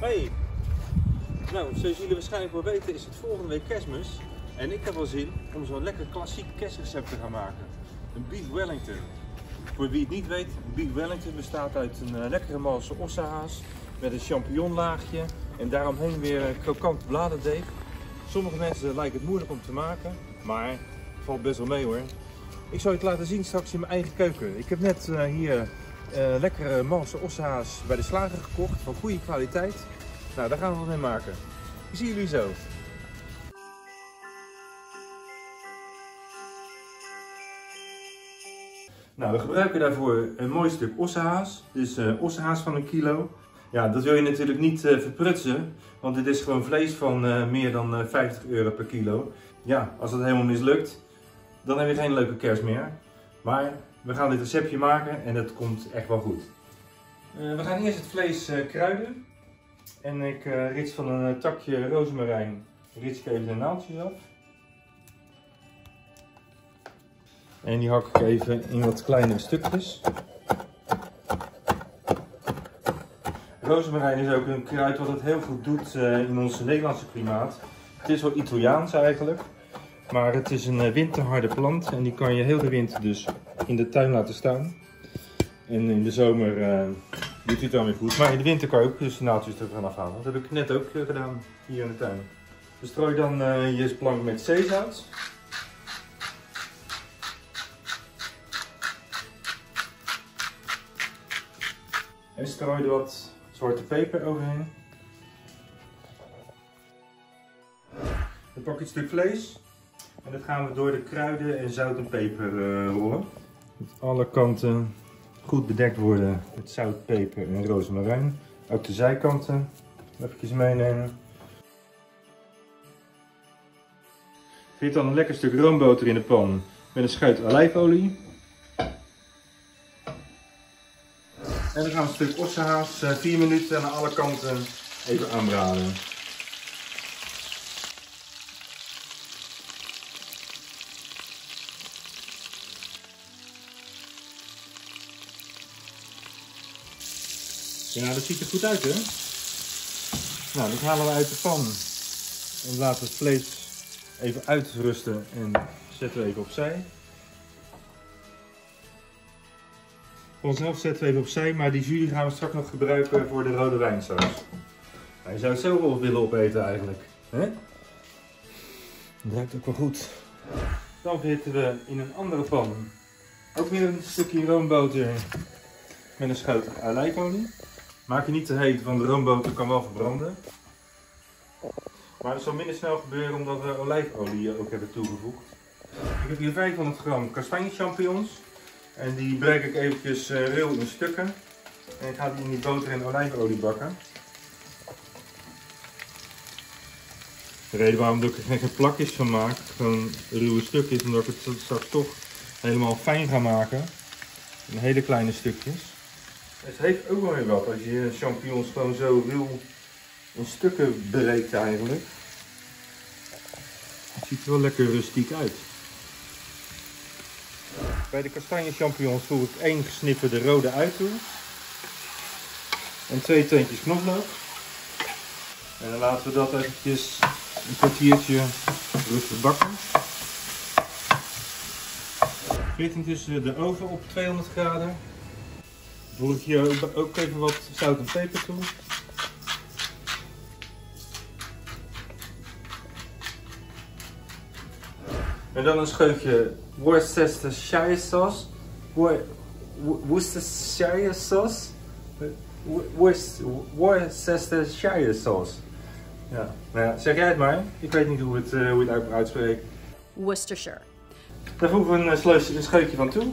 Hey! Nou, zoals jullie waarschijnlijk wel weten is het volgende week Kerstmis. En ik heb wel zin om zo'n lekker klassiek kerstrecept te gaan maken. Een Beef Wellington. Voor wie het niet weet, een Beef Wellington bestaat uit een lekkere malse ossehaas met een champignonlaagje en daaromheen weer krokant bladerdeeg. Sommige mensen lijken het moeilijk om te maken, maar het valt best wel mee hoor. Ik zal je het laten zien straks in mijn eigen keuken. Ik heb net hier lekkere malse ossehaas bij de slager gekocht van goede kwaliteit. Nou, daar gaan we wat mee maken. Ik zie jullie zo. Nou, we gebruiken daarvoor een mooi stuk ossehaas. Dus ossehaas van 1 kilo. Ja, dat wil je natuurlijk niet verprutsen, want dit is gewoon vlees van meer dan 50 euro per kilo. Ja, als dat helemaal mislukt, dan heb je geen leuke kerst meer. Maar we gaan dit receptje maken en het komt echt wel goed. We gaan eerst het vlees kruiden. En ik rits van een takje rozemarijn rits ik even de naaldjes af. En die hak ik even in wat kleinere stukjes. Rozemarijn is ook een kruid wat het heel goed doet in ons Nederlandse klimaat. Het is wel Italiaans eigenlijk, maar het is een winterharde plant en die kan je heel de winter dus in de tuin laten staan. En in de zomer doet hij het dan weer goed, maar in de winter kan je ook dus de naaldjes ervan afhalen. Dat heb ik net ook gedaan hier in de tuin. Bestrooi dan je plank met zeezout. En strooi er wat zwarte peper overheen. Dan pak ik een stuk vlees en dat gaan we door de kruiden en zout en peper rollen. Met alle kanten goed bedekt worden met zout, peper en rozemarijn. Ook de zijkanten even meenemen. Giet dan een lekker stuk roomboter in de pan met een schuit olijfolie. En dan gaan we een stuk ossehaas 4 minuten aan alle kanten even aanbraden. Ja, dat ziet er goed uit hè. Nou, dat halen we uit de pan. En laten we het vlees even uitrusten en zetten we even opzij. Vanzelf zetten we even opzij, maar die jus gaan we straks nog gebruiken voor de rode wijnsaus. Nou, je zou het zo wel willen opeten eigenlijk. Hè? Dat ruikt ook wel goed. Dan verhitten we in een andere pan ook weer een stukje roomboter met een schuit olijfolie. Maak je niet te heet, want de roomboter kan wel verbranden. Maar dat zal minder snel gebeuren omdat we olijfolie ook hebben toegevoegd. Ik heb hier 500 gram kastanje champignons. En die breek ik eventjes ruw in stukken. En ik ga die in die boter en olijfolie bakken. De reden waarom ik er geen plakjes van maak, gewoon ruwe stukjes, omdat ik het straks toch helemaal fijn ga maken. In hele kleine stukjes. Het heeft ook wel weer wat als je champignons gewoon zo ruw in stukken breekt eigenlijk. Het ziet er wel lekker rustiek uit. Bij de kastanje champignons voeg ik 1 gesnipperde rode ui toe. En 2 teentjes knoflook. En dan laten we dat eventjes een kwartiertje rustig bakken. Frit intussen de oven op 200 graden. Voeg ik hier ook even wat zout en peper toe. En dan een scheutje Worcestershire sauce. Worcestershire sauce. Worcestershire sauce. Ja, nou ja, zeg jij het maar. Ik weet niet hoe het uitspreekt. Worcestershire. Daar voegen we een scheutje van toe.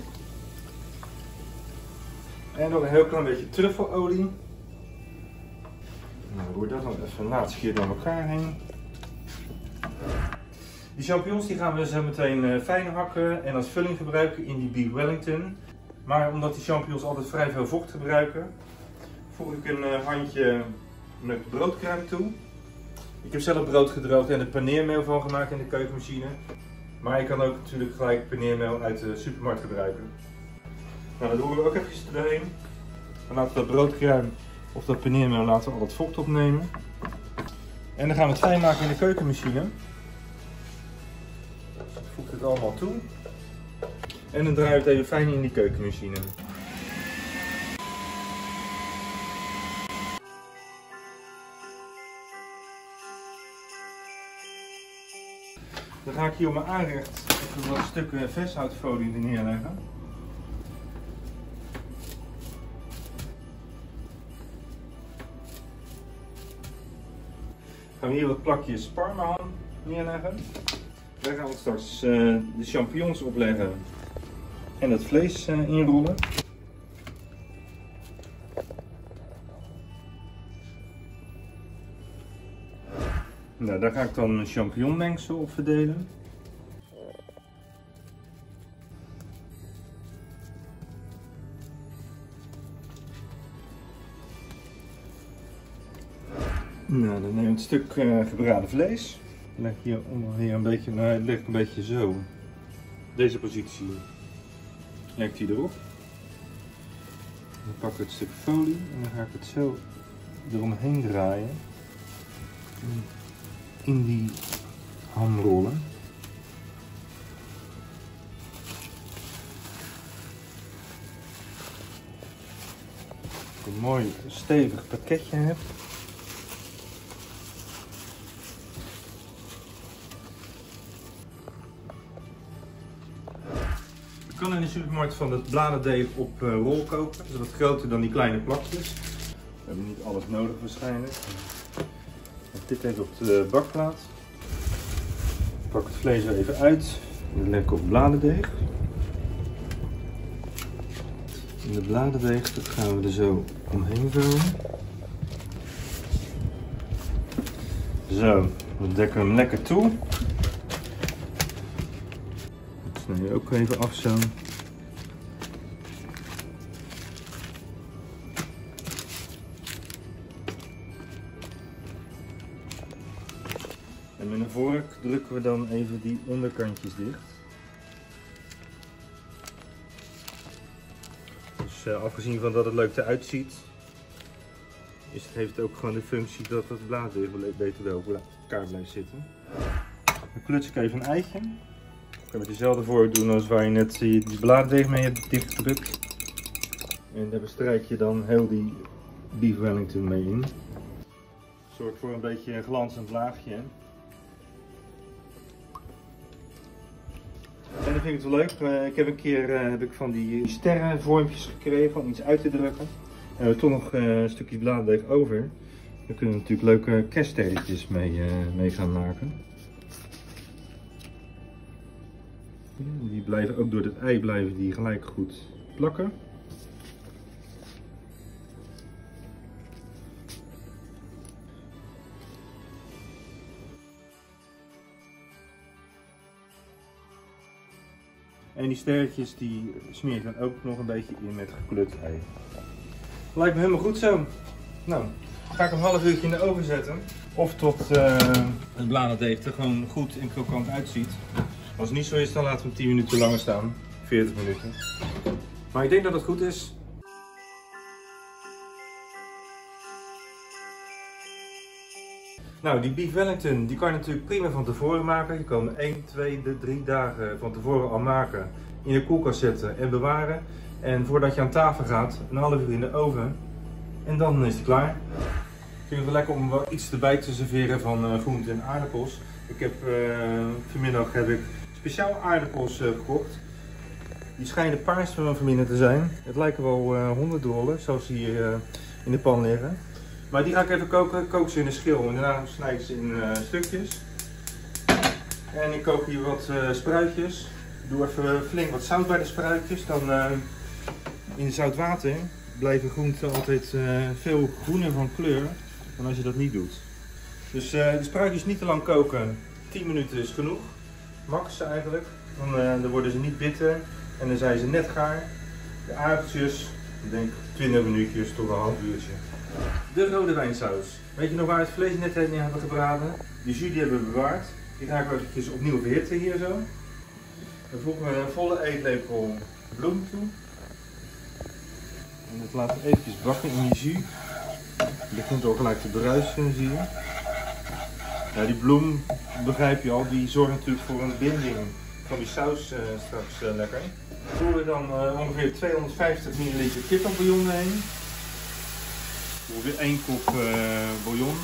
En nog een heel klein beetje truffelolie. Nou, roer dat dan even een laatste keer door elkaar heen. Die champignons die gaan we zo meteen fijn hakken en als vulling gebruiken in die Beef Wellington. Maar omdat die champignons altijd vrij veel vocht gebruiken, voeg ik een handje met broodkruim toe. Ik heb zelf brood gedroogd en er paneermeel van gemaakt in de keukenmachine. Maar je kan ook natuurlijk gelijk paneermeel uit de supermarkt gebruiken. Nou, dat doen we ook even doorheen. Dan laten we dat broodkruim Of dat paneermeel laten we al het vocht opnemen. En dan gaan we het fijn maken in de keukenmachine. Dus ik voeg het allemaal toe. En dan draaien we het even fijn in die keukenmachine. Dan ga ik hier op mijn aanrecht even wat stukken vesthoutfolie neerleggen. Gaan we hier wat plakjes parmaham neerleggen. Daar gaan we straks de champignons opleggen en het vlees inrollen. Nou, daar ga ik dan een champignonmengsel op verdelen. Nou, dan neem ik een stuk gebraden vlees. Leg hier een beetje, nou, leg ik een beetje zo. Deze positie leg ik die erop. Dan pak ik het stuk folie en dan ga ik het zo eromheen draaien. In die hamrollen. Dat ik een mooi stevig pakketje heb. Je kan in de supermarkt van het bladerdeeg op rol kopen. Dat is wat groter dan die kleine plakjes. We hebben niet alles nodig waarschijnlijk. Dit even op de bakplaat. Ik pak het vlees er even uit. En leg ik op bladerdeeg. En de bladerdeeg dat gaan we er zo omheen vouwen. Zo, dan dekken we hem lekker toe. Dat snij je ook even af zo. En met een vork drukken we dan even die onderkantjes dicht. Dus afgezien van dat het leuk eruit ziet, heeft het ook gewoon de functie dat het bladerdeeg beter bij elkaar blijft zitten. Dan kluts ik even een eitje. Ik kan met dezelfde vork doen als waar je net die bladerdeeg mee hebt dichtgedrukt. En daar bestrijk je dan heel die beef Wellington mee in. Zorgt voor een beetje een glanzend laagje. En dan vind ik het wel leuk. Ik heb een keer van die sterrenvormpjes gekregen om iets uit te drukken. En we hebben toch nog een stukje bladerdeeg over. Daar kunnen we natuurlijk leuke kerststerretjes mee gaan maken. Die blijven ook door het ei blijven die gelijk goed plakken. En die sterretjes die smeer ik dan ook nog een beetje in met gekleurd ei. Lijkt me helemaal goed zo. Nou, dan ga ik een half uurtje in de oven zetten. Of tot het bladerdeeg er gewoon goed en krokant uitziet. Als het niet zo is, dan laten we hem 10 minuten langer staan. 40 minuten. Maar ik denk dat het goed is. Nou, die beef Wellington die kan je natuurlijk prima van tevoren maken. Je kan hem 1, 2, 3 dagen van tevoren al maken. In de koelkast zetten en bewaren. En voordat je aan tafel gaat, een half uur in de oven. En dan is het klaar. Ik vind het wel lekker om wel iets erbij te serveren van groenten en aardappels. Vanmiddag heb ik speciaal aardappels gekocht. Die schijnen paars vanmiddag te zijn. Het lijken wel hondendrollen, zoals die hier in de pan liggen. Maar die ga ik even koken. Ik kook ze in een schil en daarna snijd ik ze in stukjes. En ik kook hier wat spruitjes. Ik doe even flink wat zout bij de spruitjes. Dan in zout water blijven groenten altijd veel groener van kleur dan als je dat niet doet. Dus de spruitjes niet te lang koken. 10 minuten is genoeg. Max eigenlijk. Dan worden ze niet bitter en dan zijn ze net gaar. De aardappeltjes, ik denk 20 minuutjes tot een half uurtje. De rode wijnsaus. Weet je nog waar we het vlees net in hebben gebraden? Die jus die hebben we bewaard. Die ga ik wel eventjes opnieuw verhitten hier zo. Dan voegen we een volle eetlepel bloem toe. En dat laten we eventjes bakken in die jus. Het begint al gelijk te bruisen, zie je. Ja, die bloem, begrijp je al, die zorgt natuurlijk voor een binding van die saus straks lekker. Doen we dan ongeveer 250 ml kippenbouillon heen. Ongeveer 1 kop bouillon.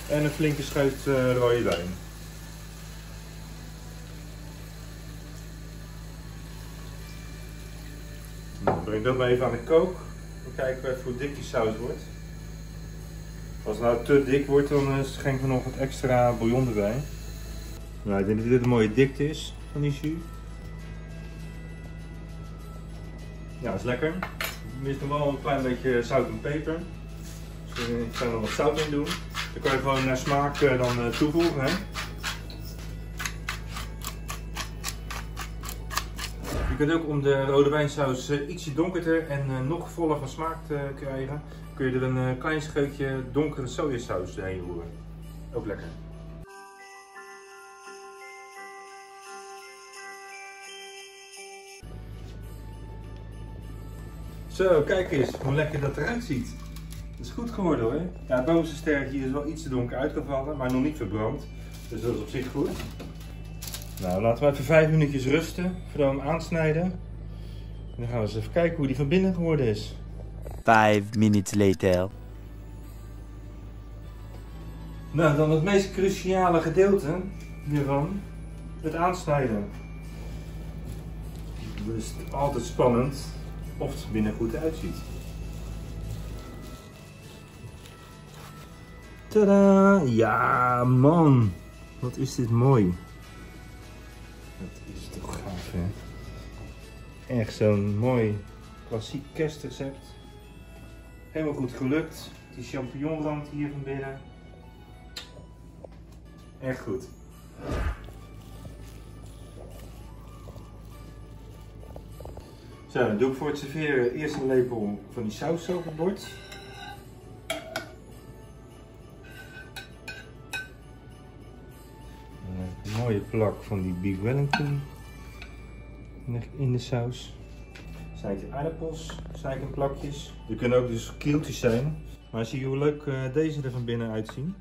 En een flinke schuit rode wijn. Nou, breng dat maar even aan de kook. Dan kijken we even hoe dik die saus wordt. Als het nou te dik wordt, dan schenken we nog wat extra bouillon erbij. Nou, ik denk dat dit een mooie dikte is van die jus. Ja, dat is lekker. Ik mis nog wel een klein beetje zout en peper. Dus ik ga er nog wat zout in doen. Dan kan je gewoon naar smaak dan toevoegen. Hè? Je kunt ook om de rode wijnsaus ietsje donkerder en nog voller van smaak te krijgen, kun je er een klein scheutje donkere sojasaus heen roeren. Ook lekker. Zo, kijk eens hoe lekker dat eruit ziet. Het is goed geworden hoor. Ja, het bovenste sterretje is wel iets te donker uitgevallen, maar nog niet verbrand. Dus dat is op zich goed. Nou, laten we even 5 minuutjes rusten voordat we hem aansnijden. En dan gaan we eens even kijken hoe die van binnen geworden is. 5 minutes later. Nou, dan het meest cruciale gedeelte hiervan, het aansnijden. Dat is altijd spannend of het er binnen goed uitziet. Tadaa! Ja man, wat is dit mooi. Dat is toch gaaf hè. Echt zo'n mooi klassiek kerstrecept. Helemaal goed gelukt. Die champignonrand hier van binnen. Echt goed. Zo, dan doe ik voor het serveren eerst een lepel van die saus op het bord. Een mooie plak van die Beef Wellington in de saus. Snij ik de aardappels, snij ik in plakjes. Die kunnen ook dus kieltjes zijn. Maar zie je hoe leuk deze er van binnen uitzien.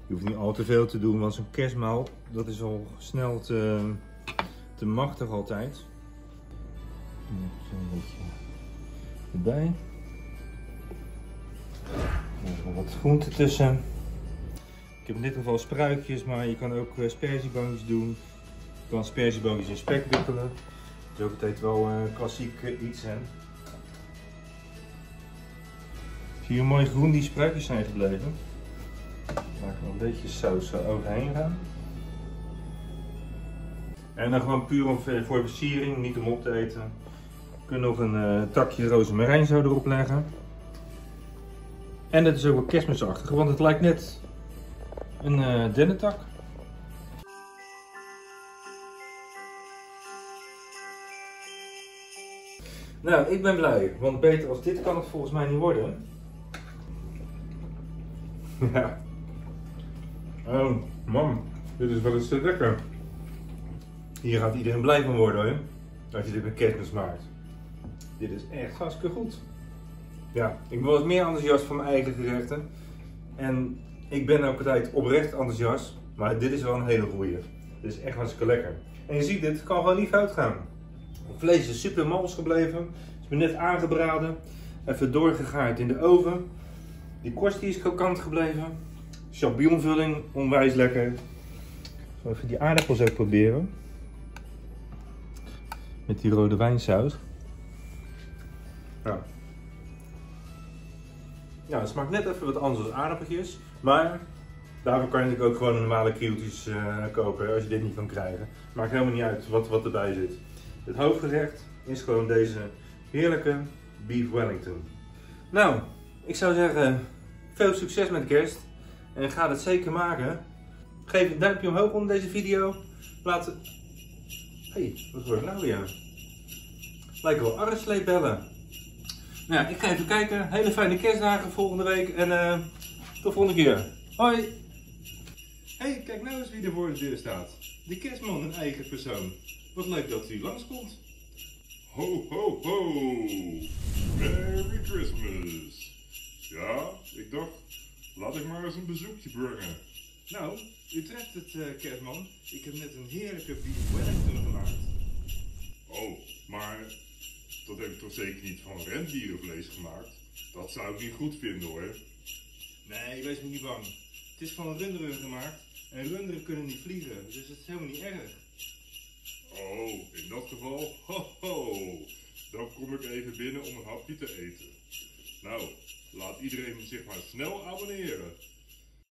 Je hoeft niet al te veel te doen, want zo'n kerstmaal dat is al snel te machtig altijd. Zo een beetje erbij. Er nog wat groenten tussen. Ik heb in dit geval spruitjes, maar je kan ook sperzieboontjes doen. Je kan sperzieboontjes in spek wikkelen. Dat is ook altijd wel klassiek iets. Hè. Zie je hoe mooi groen die spruitjes zijn gebleven? Laat ik nog een beetje saus overheen gaan. En dan gewoon puur voor versiering, niet om op te eten. Je kunt nog een takje rozemarijn zo erop leggen. En dat is ook wel kerstmisachtig, want het lijkt net een dennentak. Nou, ik ben blij, want beter als dit kan het volgens mij niet worden. Ja. Oh, man, dit is wel eens te lekker. Hier gaat iedereen blij van worden hoor, als je dit met kerstmis maakt. Dit is echt hartstikke goed. Ja, ik ben wel eens meer enthousiast van mijn eigen gerechten. En ik ben ook altijd oprecht enthousiast, maar dit is wel een hele goeie. Dit is echt hartstikke lekker. En je ziet, dit kan gewoon niet fout gaan. Het vlees is super mals gebleven, is me net aangebraden, even doorgegaard in de oven. Die korst die is krokant gebleven. Champignonvulling, onwijs lekker. Ik zal even die aardappels ook proberen. Met die rode wijnsaus. Ja, het smaakt net even wat anders dan aardappeltjes. Maar daarvoor kan je natuurlijk ook gewoon een normale krieltjes kopen als je dit niet kan krijgen. Maakt helemaal niet uit wat erbij zit. Het hoofdgerecht is gewoon deze heerlijke Beef Wellington. Nou, ik zou zeggen, veel succes met kerst. En ga het zeker maken. Geef een duimpje omhoog onder deze video. Laat... Hey, wat wordt er nou weer? Lijken wel arresleepbellen. Nou ja, ik ga even kijken. Hele fijne kerstdagen volgende week. En tot volgende keer. Hoi! Hey, kijk nou eens wie er voor de deur staat. De kerstman in eigen persoon. Wat leuk dat u langskomt. Ho, ho, ho! Merry Christmas! Ja, ik dacht, laat ik maar eens een bezoekje brengen. Nou, u treft het, kerstman. Ik heb net een heerlijke beef Wellington gemaakt. Oh, maar dat heb ik toch zeker niet van rendierenvlees gemaakt? Dat zou ik niet goed vinden hoor. Nee, wees me niet bang. Het is van runderen gemaakt. En runderen kunnen niet vliegen, dus het is helemaal niet erg. Oh, in dat geval, ho ho! Dan kom ik even binnen om een hapje te eten. Nou, laat iedereen zich maar snel abonneren.